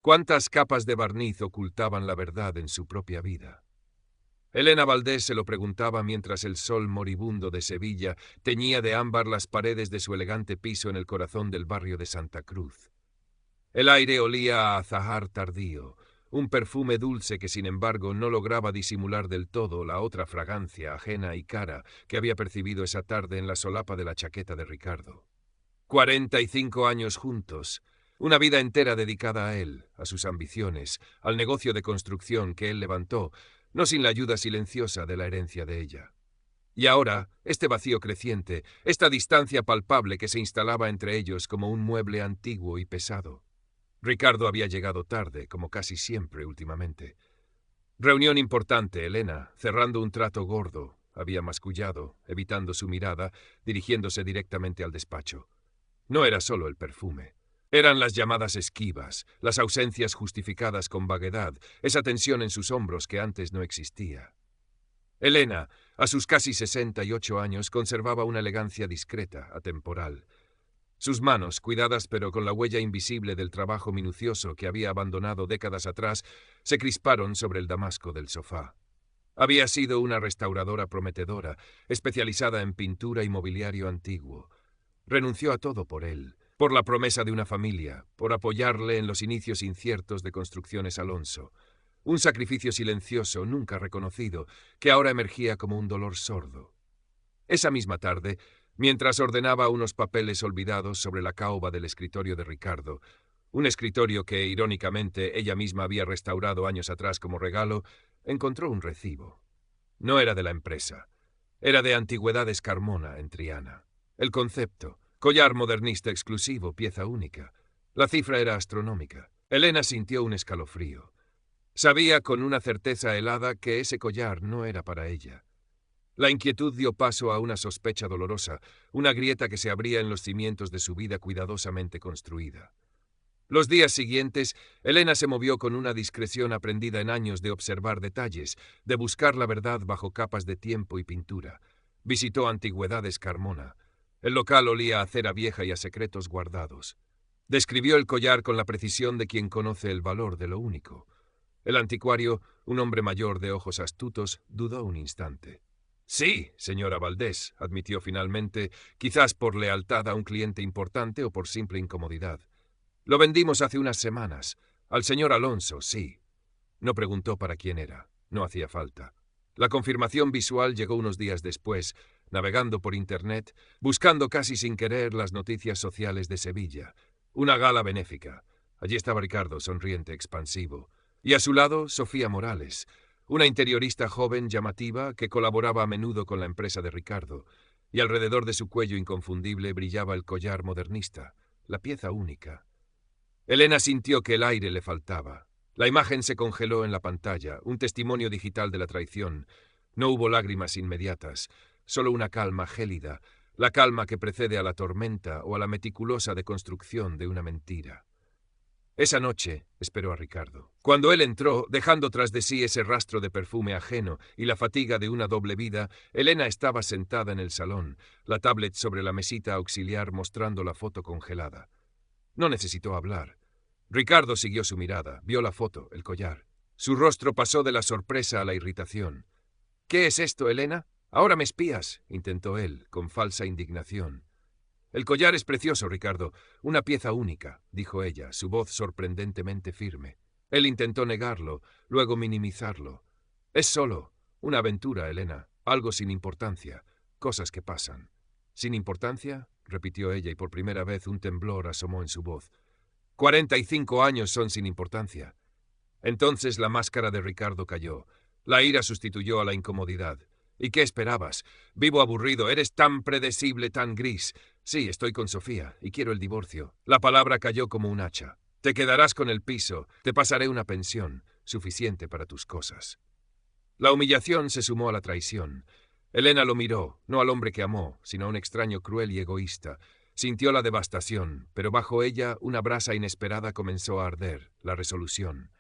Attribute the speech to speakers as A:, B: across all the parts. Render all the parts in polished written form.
A: ¿Cuántas capas de barniz ocultaban la verdad en su propia vida? Elena Valdés se lo preguntaba mientras el sol moribundo de Sevilla teñía de ámbar las paredes de su elegante piso en el corazón del barrio de Santa Cruz. El aire olía a azahar tardío, un perfume dulce que sin embargo no lograba disimular del todo la otra fragancia ajena y cara que había percibido esa tarde en la solapa de la chaqueta de Ricardo. 45 años juntos, una vida entera dedicada a él, a sus ambiciones, al negocio de construcción que él levantó, no sin la ayuda silenciosa de la herencia de ella. Y ahora, este vacío creciente, esta distancia palpable que se instalaba entre ellos como un mueble antiguo y pesado. Ricardo había llegado tarde, como casi siempre últimamente. Reunión importante, Elena, cerrando un trato gordo, había mascullado, evitando su mirada, dirigiéndose directamente al despacho. No era solo el perfume. Eran las llamadas esquivas, las ausencias justificadas con vaguedad, esa tensión en sus hombros que antes no existía. Elena, a sus casi 68 años, conservaba una elegancia discreta, atemporal. Sus manos, cuidadas pero con la huella invisible del trabajo minucioso que había abandonado décadas atrás, se crisparon sobre el damasco del sofá. Había sido una restauradora prometedora, especializada en pintura y mobiliario antiguo. Renunció a todo por él, por la promesa de una familia, por apoyarle en los inicios inciertos de Construcciones Alonso. Un sacrificio silencioso, nunca reconocido, que ahora emergía como un dolor sordo. Esa misma tarde, mientras ordenaba unos papeles olvidados sobre la caoba del escritorio de Ricardo, un escritorio que, irónicamente, ella misma había restaurado años atrás como regalo, encontró un recibo. No era de la empresa. Era de Antigüedades Carmona, en Triana. El concepto, collar modernista exclusivo, pieza única. La cifra era astronómica. Elena sintió un escalofrío. Sabía con una certeza helada que ese collar no era para ella. La inquietud dio paso a una sospecha dolorosa, una grieta que se abría en los cimientos de su vida cuidadosamente construida. Los días siguientes, Elena se movió con una discreción aprendida en años de observar detalles, de buscar la verdad bajo capas de tiempo y pintura. Visitó Antigüedades Carmona. El local olía a cera vieja y a secretos guardados. Describió el collar con la precisión de quien conoce el valor de lo único. El anticuario, un hombre mayor de ojos astutos, dudó un instante. Sí, señora Valdés, admitió finalmente, quizás por lealtad a un cliente importante o por simple incomodidad. Lo vendimos hace unas semanas. Al señor Alonso, sí. No preguntó para quién era. No hacía falta. La confirmación visual llegó unos días después, navegando por Internet, buscando casi sin querer las noticias sociales de Sevilla. Una gala benéfica. Allí estaba Ricardo, sonriente, expansivo. Y a su lado, Sofía Morales, una interiorista joven llamativa que colaboraba a menudo con la empresa de Ricardo, y alrededor de su cuello inconfundible brillaba el collar modernista, la pieza única. Elena sintió que el aire le faltaba. La imagen se congeló en la pantalla, un testimonio digital de la traición. No hubo lágrimas inmediatas, solo una calma gélida, la calma que precede a la tormenta o a la meticulosa deconstrucción de una mentira. Esa noche esperó a Ricardo. Cuando él entró, dejando tras de sí ese rastro de perfume ajeno y la fatiga de una doble vida, Elena estaba sentada en el salón, la tablet sobre la mesita auxiliar mostrando la foto congelada. No necesitó hablar. Ricardo siguió su mirada, vio la foto, el collar. Su rostro pasó de la sorpresa a la irritación. «¿Qué es esto, Elena? Ahora me espías», intentó él, con falsa indignación. «El collar es precioso, Ricardo. Una pieza única», dijo ella, su voz sorprendentemente firme. Él intentó negarlo, luego minimizarlo. «Es solo una aventura, Elena. Algo sin importancia. Cosas que pasan». «¿Sin importancia?», repitió ella y por primera vez un temblor asomó en su voz. 45 años son sin importancia. Entonces la máscara de Ricardo cayó. La ira sustituyó a la incomodidad. ¿Y qué esperabas? Vivo aburrido, eres tan predecible, tan gris. Sí, estoy con Sofía y quiero el divorcio. La palabra cayó como un hacha. Te quedarás con el piso, te pasaré una pensión, suficiente para tus cosas. La humillación se sumó a la traición. Elena lo miró, no al hombre que amó, sino a un extraño cruel y egoísta. Sintió la devastación, pero bajo ella una brasa inesperada comenzó a arder, la resolución.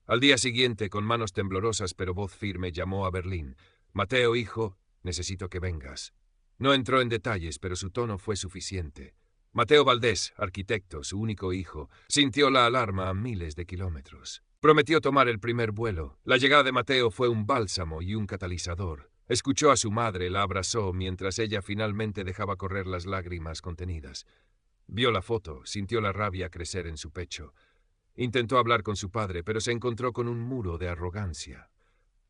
A: Al día siguiente, con manos temblorosas pero voz firme, llamó a Berlín. «Mateo, hijo, necesito que vengas». No entró en detalles, pero su tono fue suficiente. Mateo Valdés, arquitecto, su único hijo, sintió la alarma a miles de kilómetros. Prometió tomar el primer vuelo. La llegada de Mateo fue un bálsamo y un catalizador. Escuchó a su madre, la abrazó mientras ella finalmente dejaba correr las lágrimas contenidas. Vio la foto, sintió la rabia crecer en su pecho. Intentó hablar con su padre, pero se encontró con un muro de arrogancia.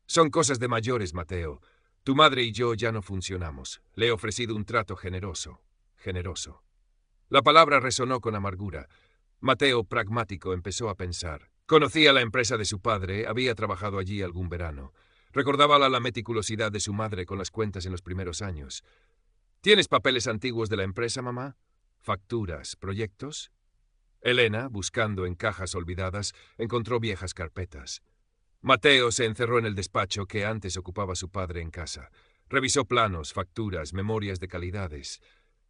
A: Son cosas de mayores, Mateo. Tu madre y yo ya no funcionamos. Le he ofrecido un trato generoso. Generoso. La palabra resonó con amargura. Mateo, pragmático, empezó a pensar. Conocía la empresa de su padre, había trabajado allí algún verano. Recordaba la meticulosidad de su madre con las cuentas en los primeros años. ¿Tienes papeles antiguos de la empresa, mamá? ¿Facturas, proyectos? Elena, buscando en cajas olvidadas, encontró viejas carpetas. Mateo se encerró en el despacho que antes ocupaba su padre en casa. Revisó planos, facturas, memorias de calidades.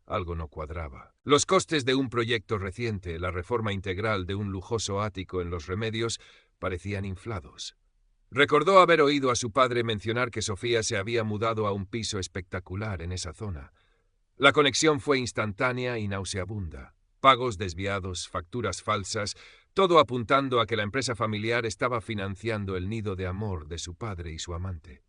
A: Algo no cuadraba. Los costes de un proyecto reciente, la reforma integral de un lujoso ático en Los Remedios, parecían inflados. Recordó haber oído a su padre mencionar que Sofía se había mudado a un piso espectacular en esa zona. La conexión fue instantánea y nauseabunda. Pagos desviados, facturas falsas, todo apuntando a que la empresa familiar estaba financiando el nido de amor de su padre y su amante.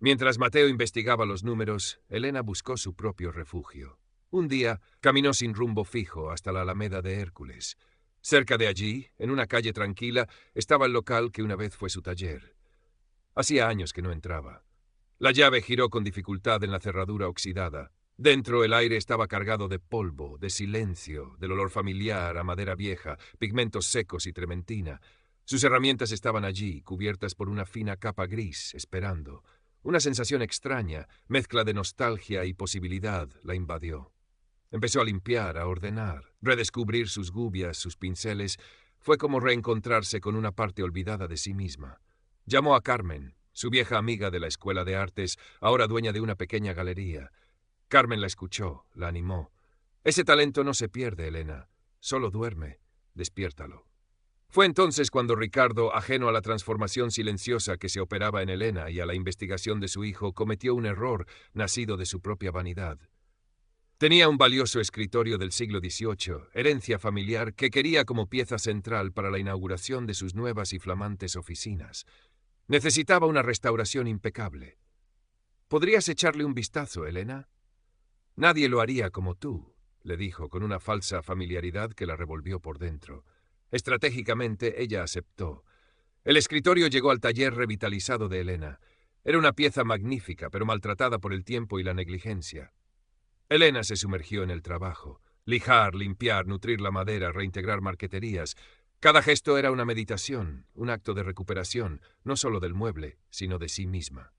A: Mientras Mateo investigaba los números, Elena buscó su propio refugio. Un día, caminó sin rumbo fijo hasta la Alameda de Hércules. Cerca de allí, en una calle tranquila, estaba el local que una vez fue su taller. Hacía años que no entraba. La llave giró con dificultad en la cerradura oxidada. Dentro el aire estaba cargado de polvo, de silencio, del olor familiar a madera vieja, pigmentos secos y trementina. Sus herramientas estaban allí, cubiertas por una fina capa gris, esperando. Una sensación extraña, mezcla de nostalgia y posibilidad, la invadió. Empezó a limpiar, a ordenar, redescubrir sus gubias, sus pinceles. Fue como reencontrarse con una parte olvidada de sí misma. Llamó a Carmen, su vieja amiga de la escuela de artes, ahora dueña de una pequeña galería. Carmen la escuchó, la animó. Ese talento no se pierde, Elena. Solo duerme. Despiértalo. Fue entonces cuando Ricardo, ajeno a la transformación silenciosa que se operaba en Elena y a la investigación de su hijo, cometió un error nacido de su propia vanidad. Tenía un valioso escritorio del siglo XVIII, herencia familiar, que quería como pieza central para la inauguración de sus nuevas y flamantes oficinas. Necesitaba una restauración impecable. ¿Podrías echarle un vistazo, Elena? Nadie lo haría como tú, le dijo con una falsa familiaridad que la revolvió por dentro. Estratégicamente, ella aceptó. El escritorio llegó al taller revitalizado de Elena. Era una pieza magnífica, pero maltratada por el tiempo y la negligencia. Elena se sumergió en el trabajo. Lijar, limpiar, nutrir la madera, reintegrar marqueterías. Cada gesto era una meditación, un acto de recuperación, no solo del mueble, sino de sí misma.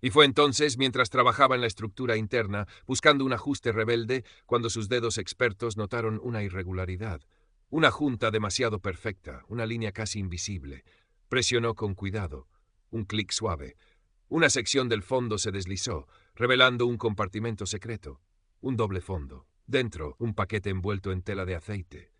A: Y fue entonces, mientras trabajaba en la estructura interna, buscando un ajuste rebelde, cuando sus dedos expertos notaron una irregularidad. Una junta demasiado perfecta, una línea casi invisible. Presionó con cuidado. Un clic suave. Una sección del fondo se deslizó, revelando un compartimento secreto. Un doble fondo. Dentro, un paquete envuelto en tela de aceite.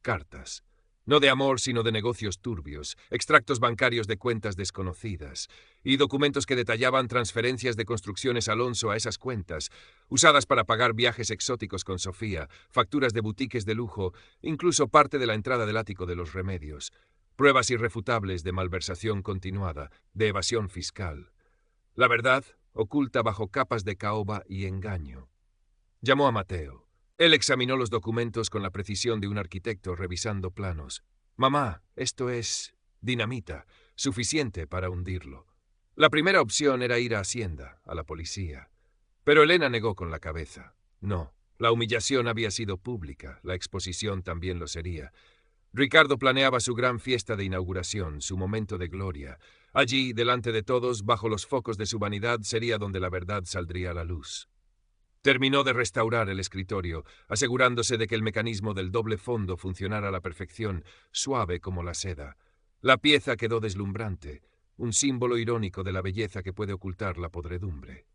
A: Cartas. No de amor, sino de negocios turbios, extractos bancarios de cuentas desconocidas, y documentos que detallaban transferencias de Construcciones Alonso a esas cuentas, usadas para pagar viajes exóticos con Sofía, facturas de boutiques de lujo, incluso parte de la entrada del ático de Los Remedios. Pruebas irrefutables de malversación continuada, de evasión fiscal. La verdad, oculta bajo capas de caoba y engaño. Llamó a Mateo. Él examinó los documentos con la precisión de un arquitecto revisando planos. Mamá, esto es dinamita, suficiente para hundirlo. La primera opción era ir a Hacienda, a la policía. Pero Elena negó con la cabeza. No, la humillación había sido pública, la exposición también lo sería. Ricardo planeaba su gran fiesta de inauguración, su momento de gloria. Allí, delante de todos, bajo los focos de su vanidad, sería donde la verdad saldría a la luz. Terminó de restaurar el escritorio, asegurándose de que el mecanismo del doble fondo funcionara a la perfección, suave como la seda. La pieza quedó deslumbrante, un símbolo irónico de la belleza que puede ocultar la podredumbre.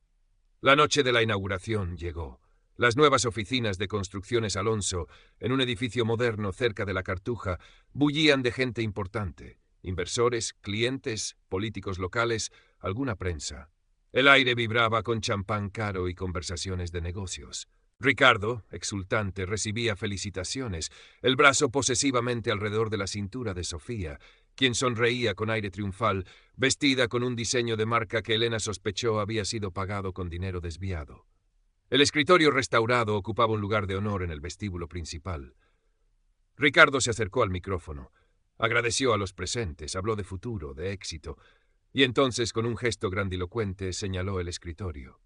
A: La noche de la inauguración llegó. Las nuevas oficinas de Construcciones Alonso, en un edificio moderno cerca de la Cartuja, bullían de gente importante, inversores, clientes, políticos locales, alguna prensa. El aire vibraba con champán caro y conversaciones de negocios. Ricardo, exultante, recibía felicitaciones, el brazo posesivamente alrededor de la cintura de Sofía, quien sonreía con aire triunfal, vestida con un diseño de marca que Elena sospechó había sido pagado con dinero desviado. El escritorio restaurado ocupaba un lugar de honor en el vestíbulo principal. Ricardo se acercó al micrófono, agradeció a los presentes, habló de futuro, de éxito, y entonces, con un gesto grandilocuente, señaló el escritorio.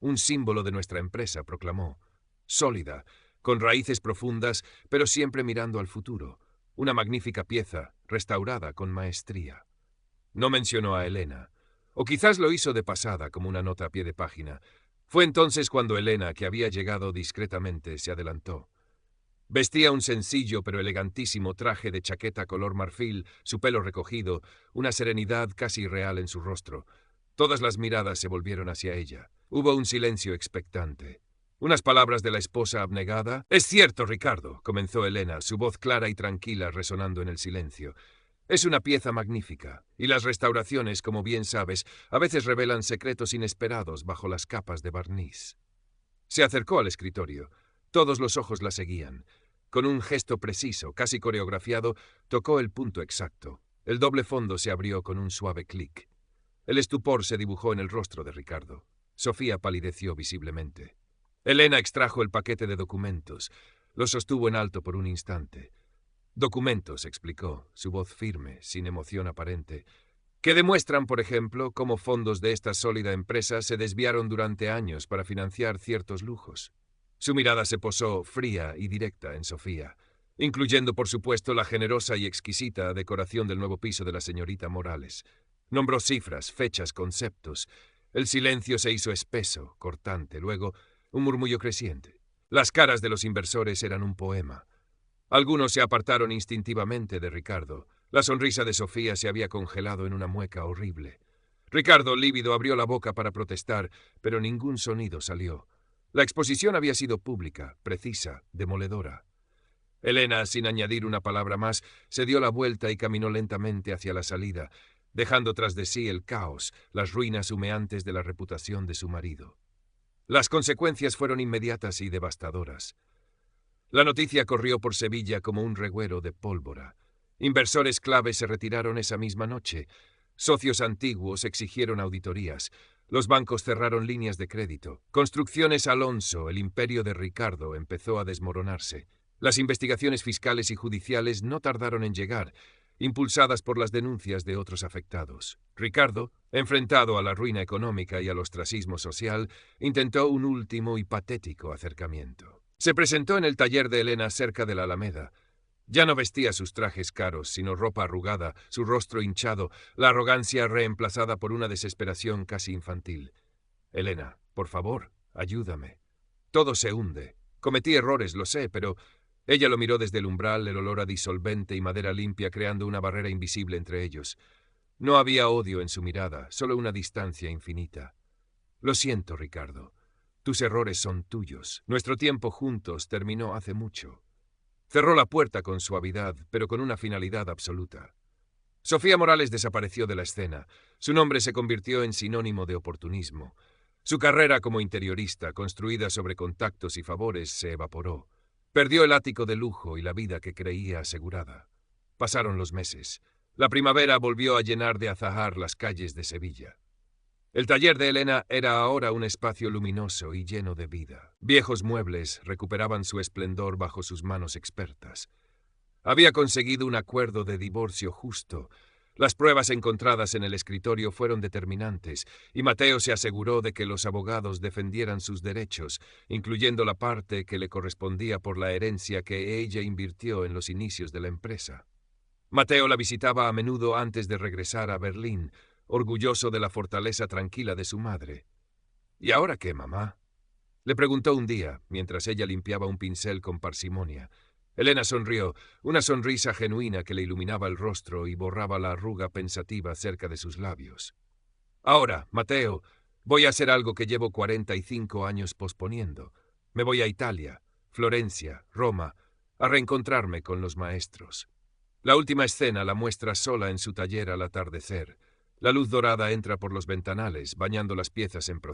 A: Un símbolo de nuestra empresa, proclamó. Sólida, con raíces profundas, pero siempre mirando al futuro. Una magnífica pieza, restaurada con maestría. No mencionó a Elena, o quizás lo hizo de pasada como una nota a pie de página. Fue entonces cuando Elena, que había llegado discretamente, se adelantó. Vestía un sencillo pero elegantísimo traje de chaqueta color marfil, su pelo recogido, una serenidad casi irreal en su rostro. Todas las miradas se volvieron hacia ella. Hubo un silencio expectante. Unas palabras de la esposa abnegada. «Es cierto, Ricardo», comenzó Elena, su voz clara y tranquila resonando en el silencio. «Es una pieza magnífica, y las restauraciones, como bien sabes, a veces revelan secretos inesperados bajo las capas de barniz». Se acercó al escritorio. Todos los ojos la seguían. Con un gesto preciso, casi coreografiado, tocó el punto exacto. El doble fondo se abrió con un suave clic. El estupor se dibujó en el rostro de Ricardo. Sofía palideció visiblemente. Elena extrajo el paquete de documentos. Lo sostuvo en alto por un instante. «Documentos», explicó, su voz firme, sin emoción aparente, que demuestran, por ejemplo, cómo fondos de esta sólida empresa se desviaron durante años para financiar ciertos lujos. Su mirada se posó fría y directa en Sofía, incluyendo, por supuesto, la generosa y exquisita decoración del nuevo piso de la señorita Morales. Nombró cifras, fechas, conceptos. El silencio se hizo espeso, cortante, luego un murmullo creciente. Las caras de los inversores eran un poema. Algunos se apartaron instintivamente de Ricardo. La sonrisa de Sofía se había congelado en una mueca horrible. Ricardo, lívido, abrió la boca para protestar, pero ningún sonido salió. La exposición había sido pública, precisa, demoledora. Elena, sin añadir una palabra más, se dio la vuelta y caminó lentamente hacia la salida, dejando tras de sí el caos, las ruinas humeantes de la reputación de su marido. Las consecuencias fueron inmediatas y devastadoras. La noticia corrió por Sevilla como un reguero de pólvora. Inversores clave se retiraron esa misma noche. Socios antiguos exigieron auditorías. Los bancos cerraron líneas de crédito. Construcciones Alonso, el imperio de Ricardo, empezó a desmoronarse. Las investigaciones fiscales y judiciales no tardaron en llegar, impulsadas por las denuncias de otros afectados. Ricardo, enfrentado a la ruina económica y al ostracismo social, intentó un último y patético acercamiento. Se presentó en el taller de Elena cerca de la Alameda. Ya no vestía sus trajes caros, sino ropa arrugada, su rostro hinchado, la arrogancia reemplazada por una desesperación casi infantil. «Elena, por favor, ayúdame. Todo se hunde. Cometí errores, lo sé, pero...» Ella lo miró desde el umbral, el olor a disolvente y madera limpia creando una barrera invisible entre ellos. No había odio en su mirada, solo una distancia infinita. «Lo siento, Ricardo. Tus errores son tuyos. Nuestro tiempo juntos terminó hace mucho». Cerró la puerta con suavidad, pero con una finalidad absoluta. Sofía Morales desapareció de la escena. Su nombre se convirtió en sinónimo de oportunismo. Su carrera como interiorista, construida sobre contactos y favores, se evaporó. Perdió el ático de lujo y la vida que creía asegurada. Pasaron los meses. La primavera volvió a llenar de azahar las calles de Sevilla. El taller de Elena era ahora un espacio luminoso y lleno de vida. Viejos muebles recuperaban su esplendor bajo sus manos expertas. Había conseguido un acuerdo de divorcio justo. Las pruebas encontradas en el escritorio fueron determinantes, y Mateo se aseguró de que los abogados defendieran sus derechos, incluyendo la parte que le correspondía por la herencia que ella invirtió en los inicios de la empresa. Mateo la visitaba a menudo antes de regresar a Berlín, orgulloso de la fortaleza tranquila de su madre. «¿Y ahora qué, mamá?», le preguntó un día, mientras ella limpiaba un pincel con parsimonia. Elena sonrió, una sonrisa genuina que le iluminaba el rostro y borraba la arruga pensativa cerca de sus labios. «Ahora, Mateo, voy a hacer algo que llevo 45 años posponiendo. Me voy a Italia, Florencia, Roma, a reencontrarme con los maestros». La última escena la muestra sola en su taller al atardecer. La luz dorada entra por los ventanales, bañando las piezas en proceso.